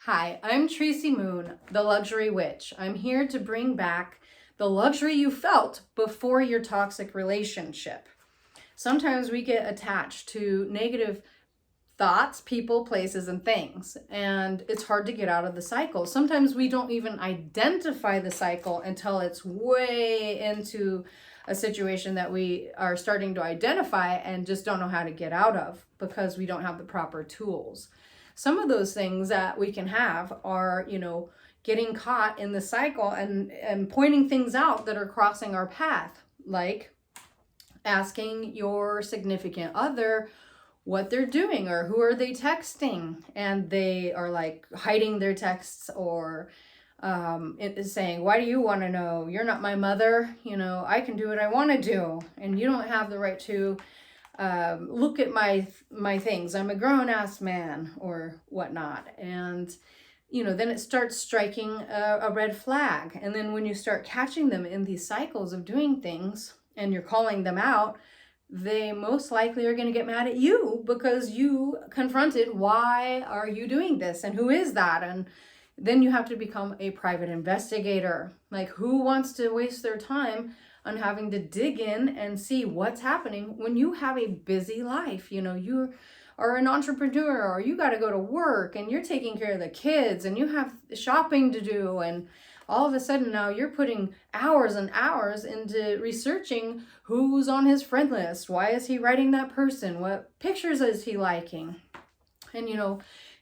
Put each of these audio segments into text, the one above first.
Hi, I'm Traci Moon, the Luxury Witch. I'm here to bring back the luxury you felt before your toxic relationship. Sometimes we get attached to negative thoughts, people, places, and things, and it's hard to get out of the cycle. Sometimes we don't even identify the cycle until it's way into a situation that we are starting to identify and just don't know how to get out of because we don't have the proper tools. Some of those things that we can have are, getting caught in the cycle and pointing things out that are crossing our path, like asking your significant other what they're doing or who are they texting, and they are like hiding their texts, or it is saying, why do you want to know? You're not my mother. I can do what I want to do, and you don't have the right to look at my things. I'm a grown-ass man or whatnot. And then it starts striking a red flag. And then when you start catching them in these cycles of doing things and you're calling them out, they most likely are going to get mad at you because you confronted, why are you doing this and who is that? And then you have to become a private investigator. Like, who wants to waste their time on having to dig in and see what's happening when you have a busy life? You are an entrepreneur, or you got to go to work and you're taking care of the kids and you have shopping to do, and all of a sudden now you're putting hours and hours into researching who's on his friend list. Why is he writing that person? What pictures is he liking? And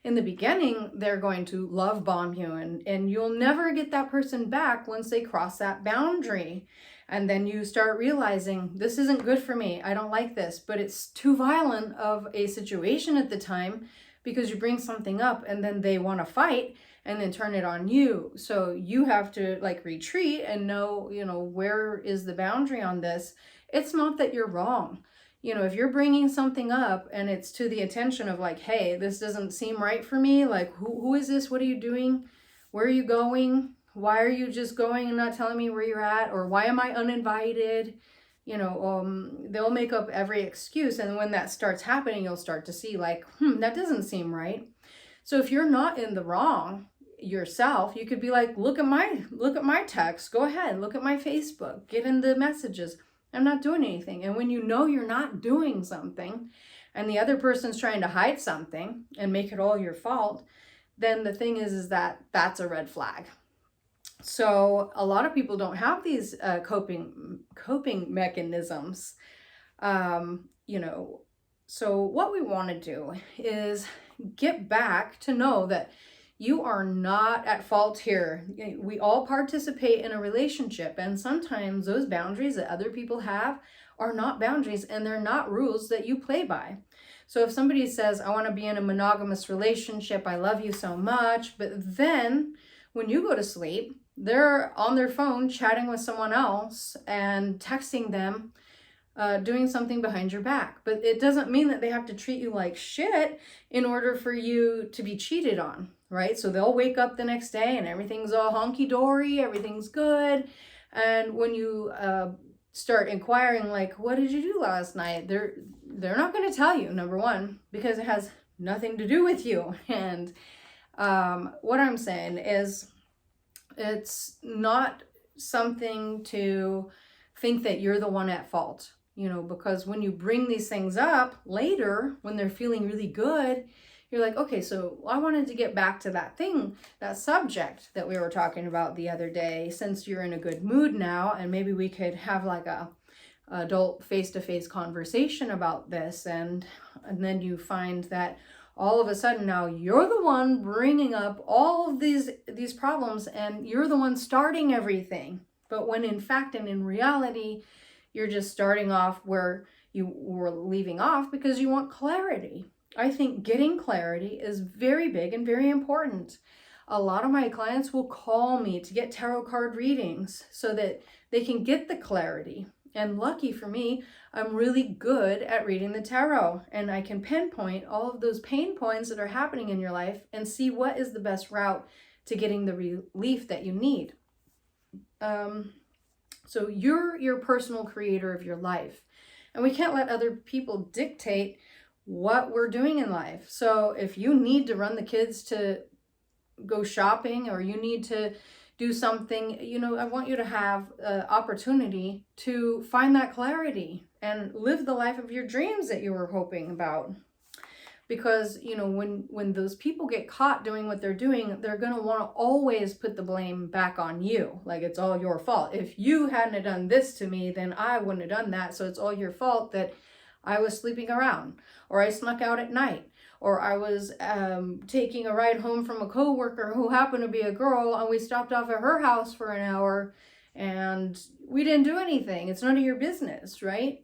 in the beginning, they're going to love bomb you, and you'll never get that person back once they cross that boundary. And then you start realizing, this isn't good for me. I don't like this, but it's too violent of a situation at the time because you bring something up and then they want to fight and then turn it on you. So you have to retreat and know, where is the boundary on this? It's not that you're wrong. If you're bringing something up and it's to the attention of hey, this doesn't seem right for me. Who is this? What are you doing? Where are you going? Why are you just going and not telling me where you're at? Or why am I uninvited? They'll make up every excuse. And when that starts happening, you'll start to see that doesn't seem right. So if you're not in the wrong yourself, you could be like, look at my text. Go ahead. Look at my Facebook. Get in the messages. I'm not doing anything. And when you know you're not doing something and the other person's trying to hide something and make it all your fault, then the thing is that that's a red flag. So a lot of people don't have these coping mechanisms. So what we want to do is get back to know that you are not at fault here. We all participate in a relationship, and sometimes those boundaries that other people have are not boundaries, and they're not rules that you play by. So if somebody says, I want to be in a monogamous relationship, I love you so much, but then when you go to sleep, they're on their phone chatting with someone else and texting them, doing something behind your back. But it doesn't mean that they have to treat you like shit in order for you to be cheated on, right? So they'll wake up the next day and everything's all honky-dory, everything's good. And when you start inquiring, what did you do last night? They're not going to tell you, number one, because it has nothing to do with you. And what I'm saying is, it's not something to think that you're the one at fault, because when you bring these things up later, when they're feeling really good, you're like, okay, so I wanted to get back to that subject that we were talking about the other day, since you're in a good mood now, and maybe we could have a adult face-to-face conversation about this. And then you find that all of a sudden now you're the one bringing up all of these problems, and you're the one starting everything. But when in fact and in reality, you're just starting off where you were leaving off because you want clarity. I think getting clarity is very big and very important. A lot of my clients will call me to get tarot card readings so that they can get the clarity. And lucky for me, I'm really good at reading the tarot, and I can pinpoint all of those pain points that are happening in your life and see what is the best route to getting the relief that you need. So you're your personal creator of your life, and we can't let other people dictate what we're doing in life. So if you need to run the kids to go shopping or you need to do something, you know, I want you to have opportunity to find that clarity and live the life of your dreams that you were hoping about. Because, you know, when those people get caught doing what they're doing, they're going to want to always put the blame back on you. Like, it's all your fault. If you hadn't have done this to me, then I wouldn't have done that. So it's all your fault that I was sleeping around, or I snuck out at night, or I was taking a ride home from a coworker who happened to be a girl, and we stopped off at her house for an hour and we didn't do anything. It's none of your business, right?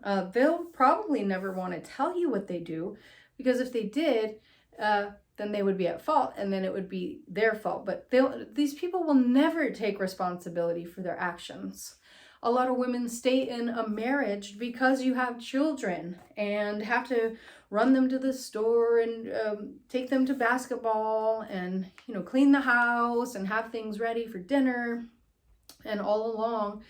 They'll probably never want to tell you what they do, because if they did, then they would be at fault, and then it would be their fault. But these people will never take responsibility for their actions. A lot of women stay in a marriage because you have children and have to run them to the store and take them to basketball and, you know, clean the house and have things ready for dinner. And all along,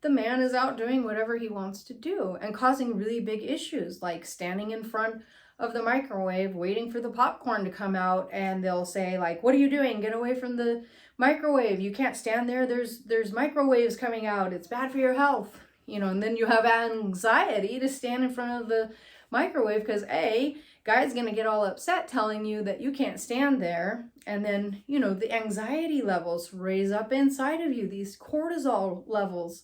the man is out doing whatever he wants to do and causing really big issues, like standing in front of the microwave waiting for the popcorn to come out, and they'll say, like, what are you doing? Get away from the microwave. You can't stand there. There's microwaves coming out. It's bad for your health. You know, and then you have anxiety to stand in front of the microwave because guy's going to get all upset telling you that you can't stand there. And then, you know, the anxiety levels raise up inside of you. These cortisol levels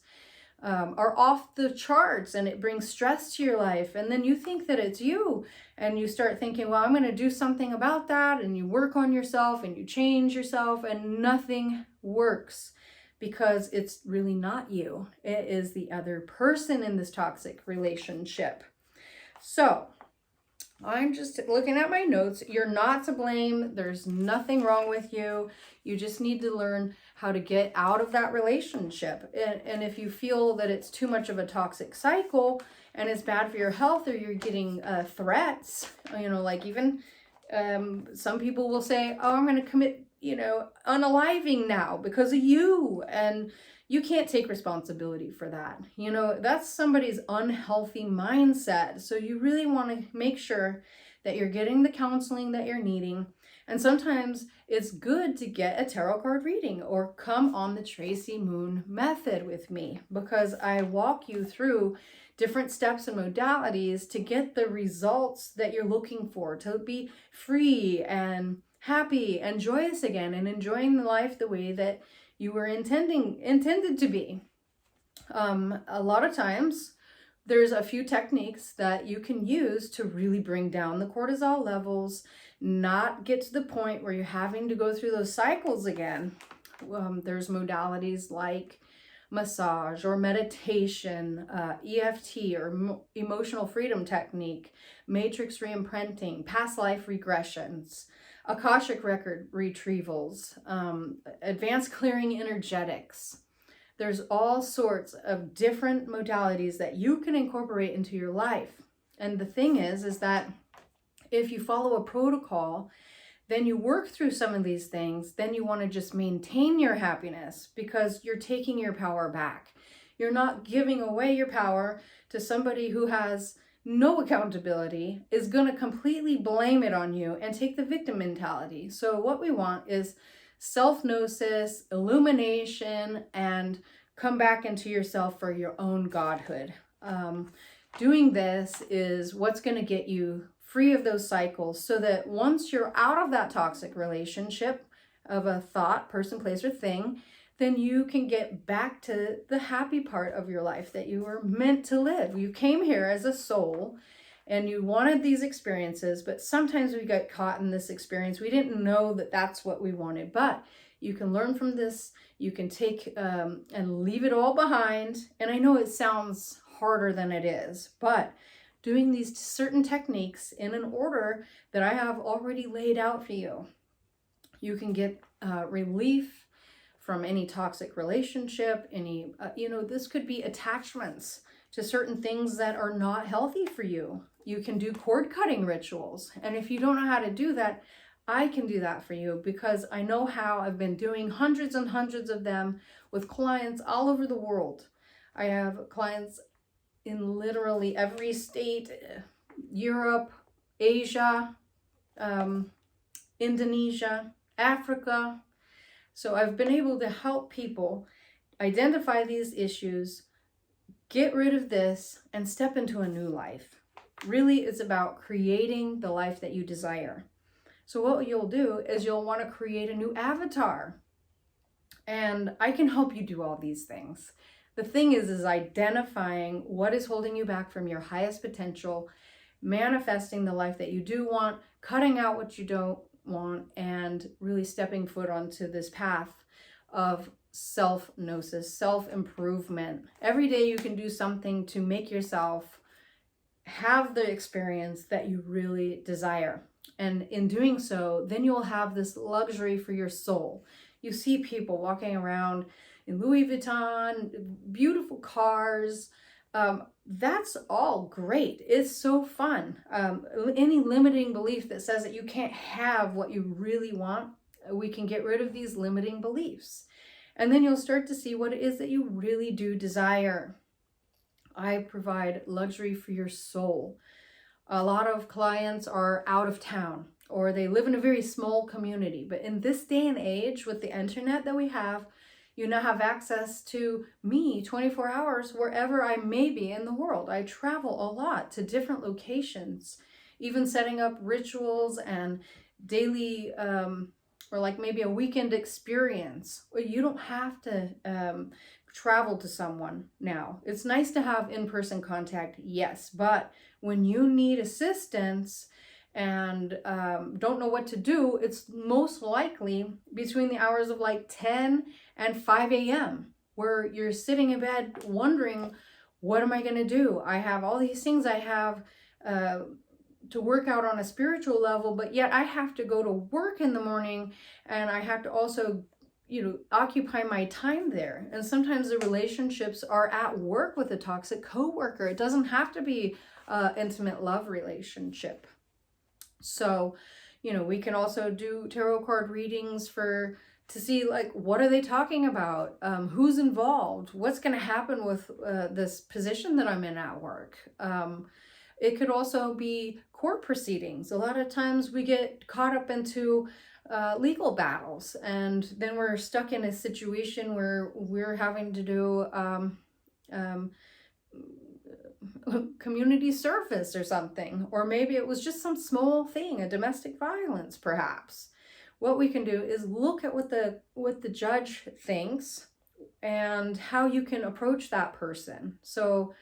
are off the charts, and it brings stress to your life. And then you think that it's you, and you start thinking, well, I'm going to do something about that. And you work on yourself and you change yourself, and nothing works because it's really not you. It is the other person in this toxic relationship. So I'm just looking at my notes. You're not to blame. There's nothing wrong with you. You just need to learn how to get out of that relationship. And if you feel that it's too much of a toxic cycle and it's bad for your health, or you're getting threats, you know, like even some people will say, oh, I'm going to commit, you know, unaliving now because of you. And you can't take responsibility for that. You know, that's somebody's unhealthy mindset. So you really want to make sure that you're getting the counseling that you're needing. And sometimes it's good to get a tarot card reading or come on the Traci Moon method with me, because I walk you through different steps and modalities to get the results that you're looking for, to be free and happy and joyous again and enjoying the life the way that you were intended to be. A lot of times there's a few techniques that you can use to really bring down the cortisol levels, not get to the point where you're having to go through those cycles again. There's modalities like massage or meditation, EFT or emotional freedom technique, matrix reimprinting, past life regressions, Akashic record retrievals, advanced clearing energetics. There's all sorts of different modalities that you can incorporate into your life. And the thing is that if you follow a protocol, then you work through some of these things, then you want to just maintain your happiness because you're taking your power back. You're not giving away your power to somebody who has no accountability, is going to completely blame it on you and take the victim mentality. So what we want is self-gnosis, illumination, and come back into yourself for your own godhood. Doing this is what's going to get you free of those cycles, so that once you're out of that toxic relationship of a thought, person, place, or thing, then you can get back to the happy part of your life that you were meant to live. You came here as a soul and you wanted these experiences, but sometimes we got caught in this experience. We didn't know that that's what we wanted, but you can learn from this. You can take and leave it all behind. And I know it sounds harder than it is, but doing these certain techniques in an order that I have already laid out for you, you can get relief from any toxic relationship, any, this could be attachments to certain things that are not healthy for you. You can do cord cutting rituals. And if you don't know how to do that, I can do that for you because I know how. I've been doing hundreds and hundreds of them with clients all over the world. I have clients in literally every state, Europe, Asia, Indonesia, Africa. So I've been able to help people identify these issues, get rid of this, and step into a new life. Really, it's about creating the life that you desire. So what you'll do is you'll want to create a new avatar. And I can help you do all these things. The thing is identifying what is holding you back from your highest potential, manifesting the life that you do want, cutting out what you don't want, and really stepping foot onto this path of self-gnosis, self-improvement. Every day you can do something to make yourself have the experience that you really desire. And in doing so, then you'll have this luxury for your soul. You see people walking around in Louis Vuitton, beautiful cars. That's all great. It's so fun. Any limiting belief that says that you can't have what you really want, we can get rid of these limiting beliefs. And then you'll start to see what it is that you really do desire. I provide luxury for your soul. A lot of clients are out of town, or they live in a very small community. But in this day and age, with the internet that we have, you now have access to me 24 hours wherever I may be in the world. I travel a lot to different locations, even setting up rituals and daily, or like maybe a weekend experience. You don't have to travel to someone now. It's nice to have in-person contact, yes, but when you need assistance and don't know what to do, it's most likely between the hours of like 10 and 5 a.m. where you're sitting in bed wondering, what am I going to do? I have all these things I have to work out on a spiritual level, but yet I have to go to work in the morning, and I have to also, occupy my time there. And sometimes the relationships are at work with a toxic coworker. It doesn't have to be an intimate love relationship. So, we can also do tarot card readings to see like, what are they talking about? Who's involved? What's going to happen with this position that I'm in at work? It could also be court proceedings. A lot of times we get caught up into legal battles, and then we're stuck in a situation where we're having to do community service or something, or maybe it was just some small thing, a domestic violence perhaps. What we can do is look at what the judge thinks and how you can approach that person. So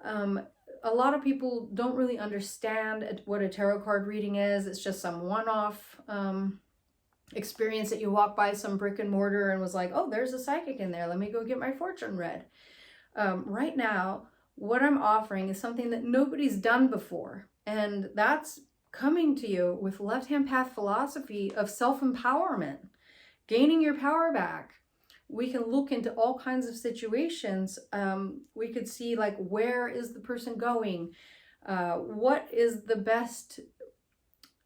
a lot of people don't really understand what a tarot card reading is. It's just some one-off experience that you walk by some brick and mortar and was like, oh, there's a psychic in there. Let me go get my fortune read. Right now, what I'm offering is something that nobody's done before. And that's coming to you with left-hand path philosophy of self-empowerment, gaining your power back. We can look into all kinds of situations. We could see like, where is the person going? What is the best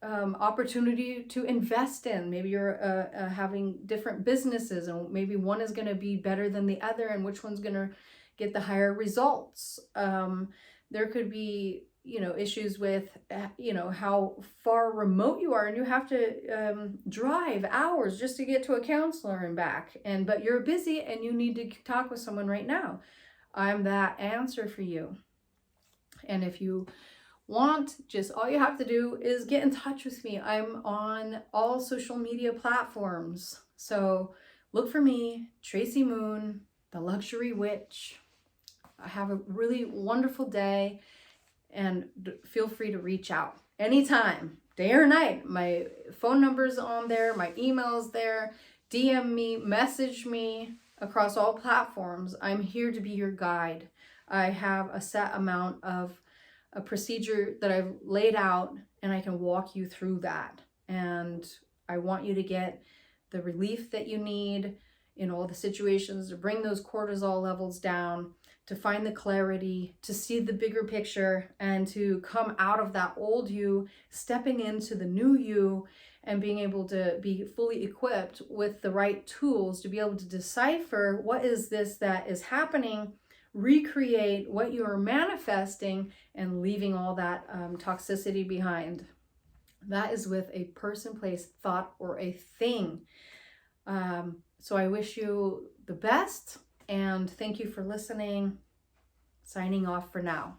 opportunity to invest in? Maybe you're having different businesses, and maybe one is going to be better than the other, and which one's going to get the higher results. There could be, issues with, how far remote you are, and you have to drive hours just to get to a counselor and back. But you're busy and you need to talk with someone right now. I'm that answer for you. And if you want, just all you have to do is get in touch with me. I'm on all social media platforms. So look for me, Traci Moon, the Luxury Witch. Have a really wonderful day, and feel free to reach out anytime, day or night. My phone number's on there, my email's there. DM me, message me across all platforms. I'm here to be your guide. I have a set amount of a procedure that I've laid out, and I can walk you through that. And I want you to get the relief that you need in all the situations, to bring those cortisol levels down, to find the clarity, to see the bigger picture, and to come out of that old you, stepping into the new you, and being able to be fully equipped with the right tools to be able to decipher what is this that is happening, recreate what you are manifesting, and leaving all that toxicity behind. That is with a person, place, thought, or a thing. So I wish you the best, and thank you for listening. Signing off for now.